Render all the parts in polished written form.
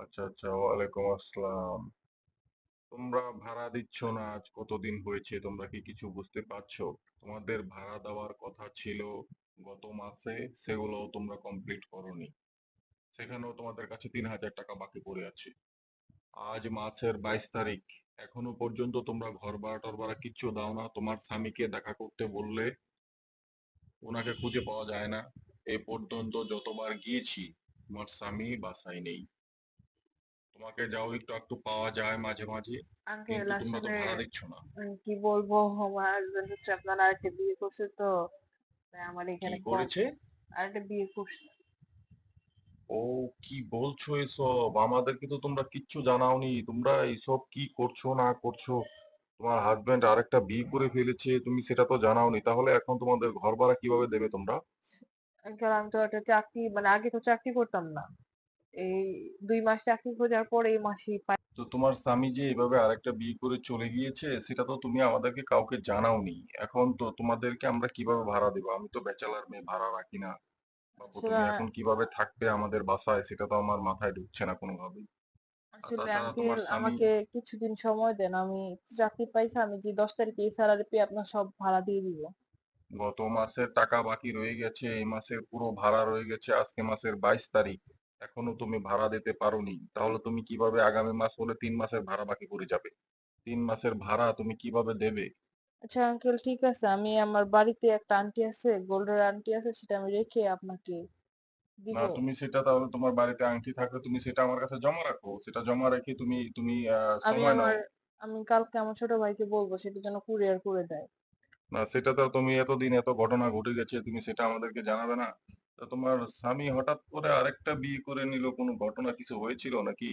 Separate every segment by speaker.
Speaker 1: আচ্ছা আচ্ছা, ওয়ালাইকুম আসসালাম। তোমরা ভাড়া দিচ্ছ না আজ কতদিন হয়েছে? তোমরা কি কিছু বুঝতে পারছো? তোমাদের ভাড়া দেওয়ার কথা ছিল গত মাসে, সেগুলোও তোমরা কমপ্লিট করোনি। সেখানেও তোমাদের কাছে 3,000 টাকা বাকি পড়ে আছে। আজ মাসের 22 তারিখ, এখনো পর্যন্ত তোমরা ঘর ভাড়া টর ভাড়া কিচ্ছু দাও না। তোমার স্বামীকে দেখা করতে বললে ওনাকে খুঁজে পাওয়া যায় না। এ পর্যন্ত যতবার গিয়েছি তোমার স্বামী বাসায় নেই। তোমাকে যাও একটু একটু পাওয়া যায় মাঝে মাঝে,
Speaker 2: আঙ্কেল
Speaker 1: কিন্তু তোমরা তো
Speaker 2: আসলে
Speaker 1: ভাড়া দিচ্ছ না।
Speaker 2: কি বলবো, আমার হাজবেন্ড হচ্ছে আপনার আরেকটা বিয়ে করছে তো, তাই আমার
Speaker 1: কি
Speaker 2: এখানে কম।
Speaker 1: করেছে?
Speaker 2: আরেকটা বিয়ে করছে।
Speaker 1: ও, কি বলছো এসব? আমাদেরকে তো তোমরা কিচ্ছু জানাওনি। তোমরা এইসব কি করছো না করছো? তোমার হাজবেন্ড আরেকটা বিয়ে করে ফেলেছে, তুমি সেটা তো জানাওনি। তাহলে এখন তোমাদের ঘর ভাড়া কিভাবে দেবে তোমরা?
Speaker 2: আঙ্কেল আমি তো একটা চাকরি, মানে আগে তো চাকরি করতাম না। এই 2 মাস চাকরি খোঁজার পরে এই মাসেই পাই।
Speaker 1: তো তোমার স্বামী যে এভাবে আরেকটা বিয়ে করে চলে গিয়েছে, সেটা তো তুমি আমাদেরকে কাউকে জানাওনি। এখন তো তোমাদেরকে আমরা কিভাবে ভাড়া দেবো? আমি তো ব্যাচেলার মেয়ে, ভাড়া রাখি না। বাপু,
Speaker 2: আসলে
Speaker 1: তুমি এখন কিভাবে থাকবে আমাদের বাসায়, সেটা তো আমার মাথায় ঢুকছে না কোনোভাবেই। আর
Speaker 2: আসলে
Speaker 1: তাছাড়া তোমার
Speaker 2: আঙ্কেল
Speaker 1: স্বামী
Speaker 2: আমাকে কিছুদিন সময় দেন, আমি চাকরি পাইছি, আমি যে 10 তারিখে এই স্যালারি পেয়ে আপনার সব ভাড়া দিয়ে দিব।
Speaker 1: গত মাসের টাকা বাকি রয়ে গেছে, এই মাসের পুরো ভাড়া রয়ে গেছে, আজকে মাসের 22 তারিখ। এখনো তুমি ভাড়া দিতে পারোনি, তাহলে তুমি কিভাবে? আগামী মাস হলে 3 মাসের ভাড়া বাকি পড়ে যাবে। 3 মাসের ভাড়া তুমি কিভাবে দেবে?
Speaker 2: আচ্ছা আঙ্কেল ঠিক আছে, আমি আমার বাড়িতে একটা আন্টি আছে, গোল্ডের আন্টি আছে, সেটা আমি রেখে আপনাকে দিব।
Speaker 1: না, তুমি সেটা তাহলে তোমার বাড়িতে আংটি থাকলে তুমি সেটা আমার কাছে জমা রাখো। সেটা জমা রেখে তুমি তুমি
Speaker 2: আমি
Speaker 1: সময়
Speaker 2: আমার
Speaker 1: নাও।
Speaker 2: আমি কালকে আমার ছোট ভাইকে বলবো সেটা যেন কুরিয়ার করে দেয়।
Speaker 1: না, সেটা তো তুমি এতদিন এত ঘটনা ঘটে গেছে, তুমি সেটা আমাদেরকে জানাবে না? তা তোমার স্বামী হঠাৎ করে আরেকটা বিয়ে করে নিল, কোনো ঘটনা কিছু হয়েছিল নাকি?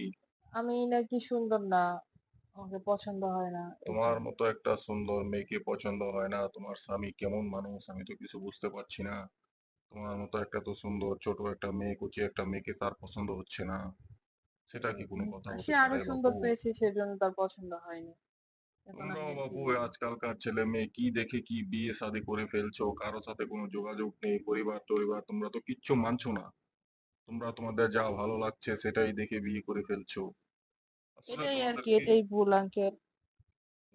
Speaker 2: আমি নাকি সুন্দর না, আমাকে পছন্দ হয় না এই
Speaker 1: তোমার
Speaker 2: জন্য।
Speaker 1: মতো একটা সুন্দর মেয়েকে পছন্দ হয় না? তোমার স্বামী কেমন মানুষ আমি তো কিছু বুঝতে পারছি না। তোমার মতো একটা তো সুন্দর ছোট একটা মেয়ে, কুচি একটা মেয়েকে তার পছন্দ হচ্ছে না? সেটা কি কোনো কথা
Speaker 2: সে
Speaker 1: হতে
Speaker 2: আরো
Speaker 1: পারে
Speaker 2: সুন্দর
Speaker 1: বাপু?
Speaker 2: পেয়েছে সেজন্য তার পছন্দ হয়নি। এখন
Speaker 1: তোমরাও
Speaker 2: আমি কি
Speaker 1: বাপু
Speaker 2: বলবো?
Speaker 1: আজকালকার ছেলে মেয়ে কি দেখে কি বিয়ে শাদী করে ফেলছো, কারো সাথে কোনো যোগাযোগ নেই, পরিবার টরিবার তোমরা তো কিচ্ছু মানছো না। তোমরা তোমাদের যা ভালো লাগছে সেটাই দেখে বিয়ে করে ফেলছো। আসলে
Speaker 2: এটাই আর কি,
Speaker 1: তোমাদেরকে
Speaker 2: এটাই ভুল আঙ্কেল।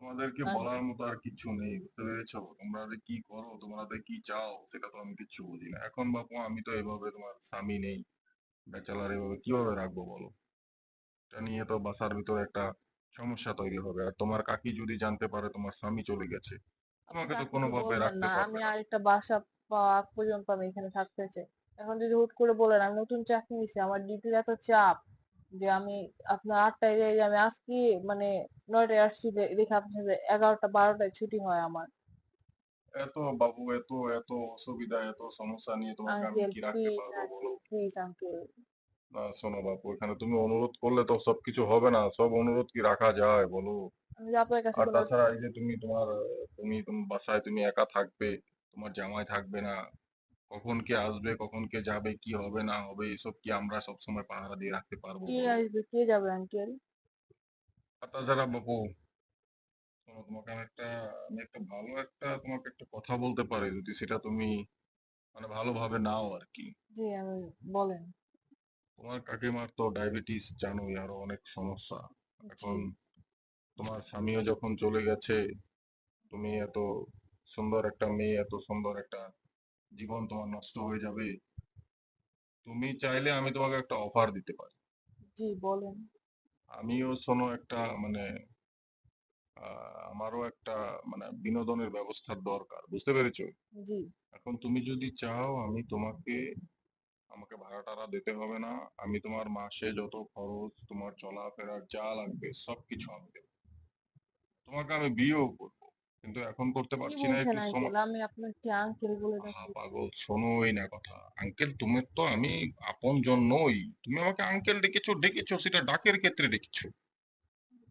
Speaker 1: তোমাদেরকে বলার মতো আর কিচ্ছু নেই, বুঝতে পেরেছো? তোমরা যে কি করো, তোমরা যে কি চাও, সেটা তো আমি কিচ্ছু বুঝি না। এখন বাপু আমি তো এভাবে, তোমার স্বামী নেই, ব্যাচেলার, এভাবে কিভাবে রাখবো বলো? এটা নিয়ে তো বাসার ভিতরে একটা সমস্যা তৈরি হবে। আর তোমার কাকি যদি জানতে পারে তোমার স্বামী চলে গেছে,
Speaker 2: আপনি
Speaker 1: তোমাকে তো
Speaker 2: কাকিকে
Speaker 1: কোনোভাবে
Speaker 2: বলবেন
Speaker 1: রাখতে
Speaker 2: না,
Speaker 1: পারবে
Speaker 2: আমি
Speaker 1: না।
Speaker 2: আরেকটা বাসা পাওয়া আগ পর্যন্ত আমি এখানে থাকতে চাই। এখন যদি হুট করে বলেন আমি নতুন চাকরি নিছি, আমার ডিউটির এত চাপ যে আমি আপনার 8টায় যাই, যে আমি আজকে মানে 9টায় আসছি, দেখে আপনার 11টা 12টায় ছুটি হয় আমার।
Speaker 1: এত বাবু, এত এত অসুবিধা, এত সমস্যা নিয়ে তোমাকে আমি
Speaker 2: আঙ্কেল
Speaker 1: কি রাখতে
Speaker 2: প্লিজ,
Speaker 1: পারবো বলো?
Speaker 2: Uncle please, uncle.
Speaker 1: না শোনো বাপু, এখানে তুমি অনুরোধ করলে তো সবকিছু হবে না। সব অনুরোধ কি রাখা যায় বলো?
Speaker 2: আমি যে আপনার কাছে
Speaker 1: আর
Speaker 2: কোনো
Speaker 1: তাছাড়া এই যে তুমি বাসায় তুমি একা থাকবে, তোমার জামাই থাকবে না। কখন কে আসবে, কখন কে যাবে, কি হবে না হবে, এসব কি আমরা সবসময় পাহারা দিয়ে রাখতে পারবো
Speaker 2: কে
Speaker 1: বলো?
Speaker 2: আসবে কে যাবে আঙ্কেল?
Speaker 1: আর তাছাড়া বাপু, শোনো, তোমাকে আমি একটা ভালো একটা তোমাকে একটা কথা বলতে পারি, যদি সেটা তুমি মানে ভালোভাবে নাও আর কি।
Speaker 2: জি আমি, বলেন।
Speaker 1: তোমার কাকিমার তো ডায়াবেটিস, জানোই, আরো অনেক সমস্যা।
Speaker 2: জি।
Speaker 1: এখন তোমার স্বামীও যখন চলে গেছে, তুমি
Speaker 2: জি।
Speaker 1: এত সুন্দর একটা মেয়ে, এত সুন্দর একটা জীবন তোমার নষ্ট হয়ে যাবে। তুমি চাইলে আমি তোমাকে একটা অফার দিতে পারি।
Speaker 2: জি বলেন।
Speaker 1: আমিও শোনো একটা মানে আমারও একটা মানে বিনোদনের ব্যবস্থার দরকার, বুঝতে পেরেছো?
Speaker 2: জি।
Speaker 1: এখন তুমি যদি চাও, আমি তোমাকে, আমাকে ভাড়া টাড়া দিতে হবে না। আমি তোমার মাসে যত খরচ, তোমার চলাফেরার যা লাগবে সবকিছু আমি দেবো। তোমাকে আমি বিয়েও করবো, কিন্তু এখন করতে
Speaker 2: কি
Speaker 1: পারছি না,
Speaker 2: বলছেন
Speaker 1: একটু
Speaker 2: আঙ্কেল?
Speaker 1: সময়।
Speaker 2: আমি আপনাকে আঙ্কেল বলে
Speaker 1: আহা
Speaker 2: ডাকি?
Speaker 1: পাগল, শোনোই না কথা। আঙ্কেল, তুমি তো আমি আপন জন নই। তুমি আমাকে আঙ্কেল ডেকেছো ডেকেছো, সেটা ডাকের ক্ষেত্রে ডেকেছো,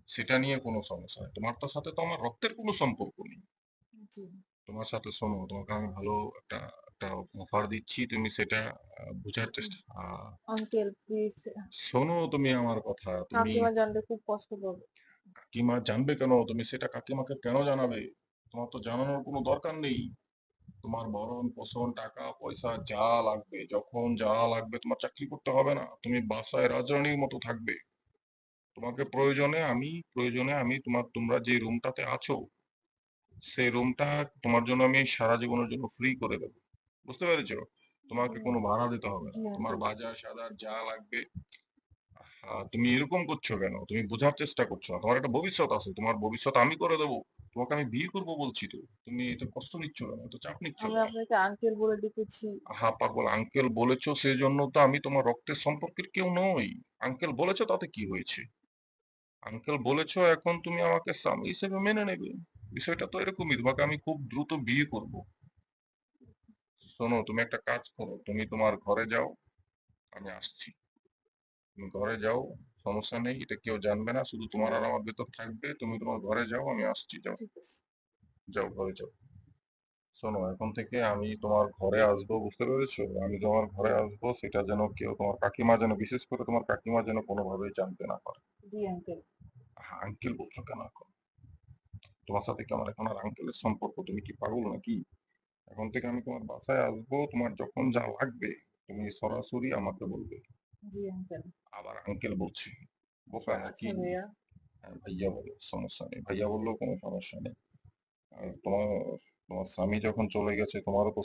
Speaker 1: সেটা নিয়ে কোনো সমস্যা নেই। তোমার তো সাথে তো আমার রক্তের কোনো সম্পর্ক নেই।
Speaker 2: জি।
Speaker 1: তোমার সাথে শোনো, তোমাকে আমি ভালো একটা একটা অফার দিচ্ছি, তুমি সেটা বোঝার চেষ্টা
Speaker 2: আঙ্কেল প্লিজ।
Speaker 1: শোনো তুমি আমার কথা। তুমি
Speaker 2: কাকিমা জানলে খুব কষ্ট পাবে।
Speaker 1: কাকিমা জানবে কেন? তুমি সেটা কাকিমাকে কেন জানাবে? তোমার তো জানানোর কোনো দরকার নেই। তোমার ভরণ পোষণ টাকা পয়সা যা লাগবে, যখন যা লাগবে, তোমার চাকরি করতে হবে না, তুমি বাসায় রাজরানীর মতো থাকবে। তোমাকে প্রয়োজনে আমি তোমরা যে রুমটাতে আছো সেই রুমটা তোমার জন্য আমি সারা জীবনের জন্য ফ্রি করে দেবো। বুঝতে পেরেছো? তোমাকে কোনো ভাড়া দিতে হবে না,
Speaker 2: জি
Speaker 1: তোমার
Speaker 2: আঙ্কেল।
Speaker 1: বাজার সাজার যা লাগবে। তুমি এরকম করছো কেন? তুমি বোঝার চেষ্টা করছো না, তোমার একটা ভবিষ্যৎ আছে, তোমার ভবিষ্যৎ আমি করে দেবো। তোমাকে আমি বিয়ে করবো বলছি তো, তুমি এত কষ্ট নিচ্ছ কেন, এত চাপ নিচ্ছ
Speaker 2: আমি
Speaker 1: কেন?
Speaker 2: আপনাকে আঙ্কেল বলে ডেকেছি।
Speaker 1: পাগল, আঙ্কেল বলেছো সেই জন্য তো আমি তোমার রক্তের সম্পর্কের কেউ নই। আঙ্কেল বলেছো তাতে কি হয়েছে? আঙ্কেল বলেছো, এখন তুমি আমাকে স্বামী হিসেবে মেনে নেবে। বিষয়টা তো এরকমই, তোমাকে আমি খুব দ্রুত বিয়ে করব। শোনো, তুমি একটা কাজ করো, তুমি তোমার ঘরে যাও, আমি আসছি। তুমি ঘরে যাও, সমস্যা নেই, এটা কেউ জানবে না, শুধু
Speaker 2: ঠিক
Speaker 1: তোমার আর
Speaker 2: আছে।
Speaker 1: আমার ভেতর থাকবে। তুমি তোমার ঘরে যাও, আমি আসছি, যাও।
Speaker 2: ঠিক আছে।
Speaker 1: যাও, ঘরে যাও। শোনো, এখন থেকে আমি তোমার ঘরে আসবো, বুঝতে পেরেছো? আমি তোমার ঘরে আসবো, সেটা যেন কেউ, তোমার কাকিমা যেন, বিশেষ করে তোমার কাকিমা যেন কোনোভাবেই জানতে না পারে।
Speaker 2: জি আঙ্কেল।
Speaker 1: আঙ্কেল বলছো কেন এখন? তোমার সাথে কি আমার এখন আর আঙ্কেলের সম্পর্ক? তুমি কি পাগল নাকি? এখন থেকে আমি তোমার বাসায় আসবো, তোমার যখন যা লাগবে তুমি সরাসরি আমাকে বলবে।
Speaker 2: জি আঙ্কেল।
Speaker 1: আবার আঙ্কেল বলছি,
Speaker 2: আচ্ছা,
Speaker 1: বোকা
Speaker 2: আচ্ছা
Speaker 1: নাকি?
Speaker 2: ভাইয়া।
Speaker 1: হ্যাঁ, ভাইয়া বলো, সমস্যা নেই, ভাইয়া বললেও কোনো সমস্যা নেই। আর তোমার তোমার স্বামী যখন চলে গেছে, তোমারও তো